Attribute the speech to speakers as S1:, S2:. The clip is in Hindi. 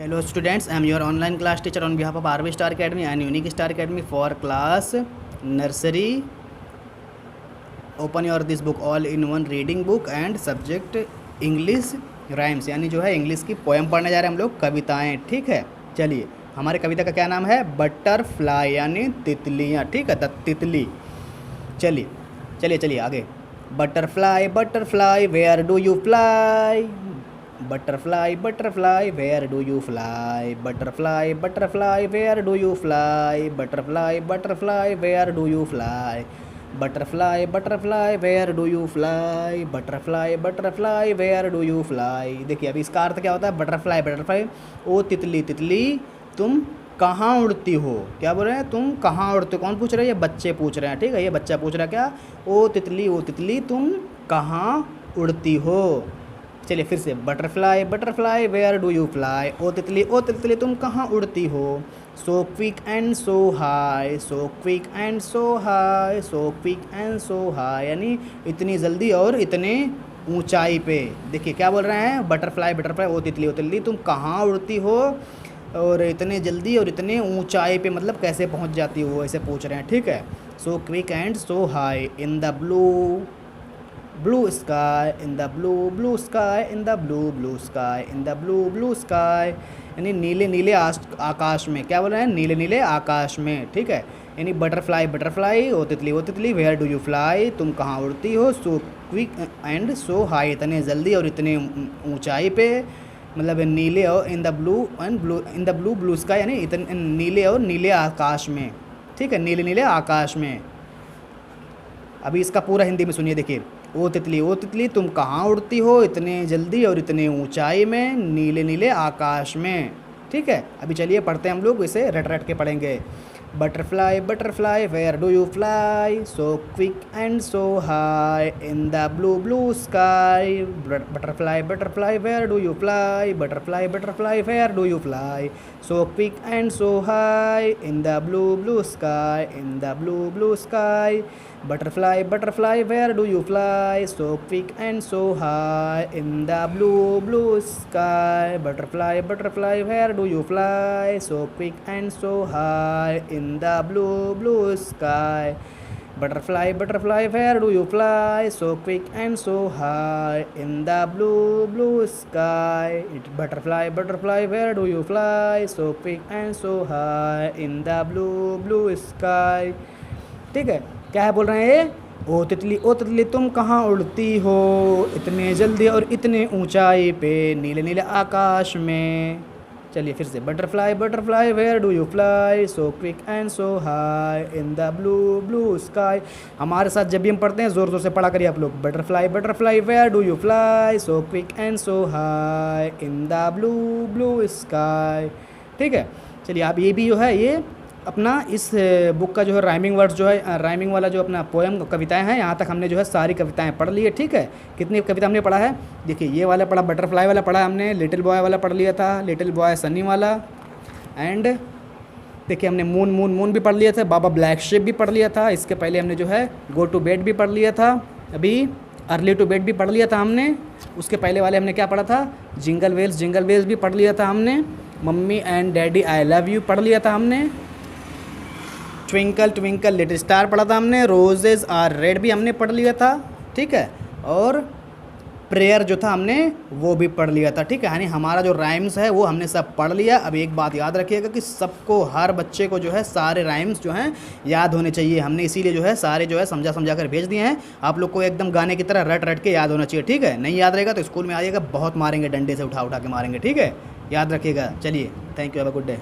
S1: Hello students, I am your online class teacher on behalf of RV Star Academy and Unique Star Academy for class nursery. Open your this book all in one reading book and subject English rhymes, यानी जो है इंग्लिश की पोएम पढ़ने जा रहे हैं हम लोग, कविताएं। ठीक है, चलिए हमारे कविता का क्या नाम है? बटरफ्लाई यानी तितलियाँ। ठीक है, द तितली। चलिए चलिए चलिए आगे। Butterfly butterfly where do you fly, butterfly butterfly where do you fly, butterfly butterfly where do you fly, butterfly butterfly where do you fly, butterfly butterfly where do you fly, butterfly butterfly where do you fly. देखिए अभी इसका अर्थ क्या होता है? बटरफ्लाई बटरफ्लाई, ओ तितली तितली तुम कहाँ उड़ती हो। क्या बोल रहे हैं? तुम कहाँ उड़ते हो। कौन पूछ रहे हैं? ये बच्चे पूछ रहे हैं। ठीक है, ये बच्चा पूछ रहा है क्या? ओ तितली तुम कहाँ उड़ती हो। चलिए फिर से, butterfly butterfly where do you fly, ओ तितली तुम कहाँ उड़ती हो। So quick and so high, so quick and so high, so quick and so high, यानी इतनी जल्दी और इतने ऊंचाई पे। देखिए क्या बोल रहे हैं? बटरफ्लाई बटरफ्लाई ओ तितली तुम कहाँ उड़ती हो और इतने जल्दी और इतने ऊंचाई पे, मतलब कैसे पहुंच जाती हो, ऐसे पूछ रहे हैं। ठीक है, सो quick and so high in the blue sky, in the blue sky, in the blue sky, in the blue sky, यानी नीले नीले आकाश में। क्या बोल रहे हैं? नीले नीले आकाश में। ठीक है, यानी बटरफ्लाई बटरफ्लाई ओ तितली वेयर डू यू फ्लाई, तुम कहाँ उड़ती हो। So quick and so high, इतने जल्दी और इतने ऊंचाई पे, मतलब नीले और इन द ब्लू स्काई, यानी इतने नीले और नीले आकाश में। ठीक है, नीले नीले आकाश में। अभी इसका पूरा हिंदी में सुनिए। देखिए, ओ तितली तुम कहाँ उड़ती हो इतने जल्दी और इतने ऊंचाई में, नीले नीले आकाश में। ठीक है, अभी चलिए पढ़ते हैं हम लोग, इसे रट रट के पढ़ेंगे। Butterfly butterfly where do you fly, so quick and so high in the blue sky, butterfly butterfly where do you fly, butterfly butterfly where do you fly, so quick and so high in the blue sky, in the blue sky, butterfly butterfly where do you fly, so quick and so high in the blue sky, butterfly butterfly where do you fly, so quick and so high in the blue sky, butterfly butterfly where do you fly, so quick and so high in the blue sky, butterfly butterfly where do you fly, so quick and so high in the blue sky। ठीक है, क्या है बोल रहे हैं ये? ओ तितली तुम कहाँ उड़ती हो इतने जल्दी और इतने ऊंचाई पे, नीले नीले आकाश में। चलिए फिर से, butterfly butterfly where do you fly, so quick and so high in the blue sky. हमारे साथ जब भी हम पढ़ते हैं ज़ोर ज़ोर से पढ़ा करिए आप लोग। Butterfly butterfly where do you fly, so quick and so high in the blue sky. ठीक है, चलिए आप ये भी जो है ये अपना इस बुक का जो है राइमिंग वर्ड्स जो है, राइमिंग वाला जो अपना पोएम कविताएं हैं, यहाँ तक हमने जो है सारी कविताएं पढ़ ली है। ठीक है, कितनी कविता हमने पढ़ा है? देखिए ये वाला पढ़ा, बटरफ्लाई वाला पढ़ा हमने, लिटिल बॉय वाला पढ़ लिया था, लिटिल बॉय सनी वाला, एंड देखिए हमने मून भी पढ़ लिया था, बाबा ब्लैक शिप भी पढ़ लिया था। इसके पहले हमने जो है गो टू बेड भी पढ़ लिया था, अभी अर्ली टू बेड भी पढ़ लिया था हमने। उसके पहले वाले हमने क्या पढ़ा था? जिंगल वेल्स भी पढ़ लिया था हमने। Mummy and daddy I love you पढ़ लिया था हमने। ट्विंकल ट्विंकल लिटिल स्टार पढ़ा था हमने। रोजेज आर रेड भी हमने पढ़ लिया था। ठीक है, और प्रेयर जो था हमने वो भी पढ़ लिया था। ठीक है, यानी हमारा जो राइम्स है वो हमने सब पढ़ लिया। अब एक बात याद रखिएगा कि सबको, हर बच्चे को जो है सारे राइम्स जो हैं याद होने चाहिए। हमने इसीलिए जो है सारे जो है समझा कर भेज दिए हैं। आप लोग को एकदम गाने की तरह रट रट के याद होना चाहिए। ठीक है, नहीं याद रहेगा तो स्कूल में आइएगा, बहुत मारेंगे, डंडे से उठा के मारेंगे। ठीक है, याद रखिएगा। चलिए, thank you, have a good day.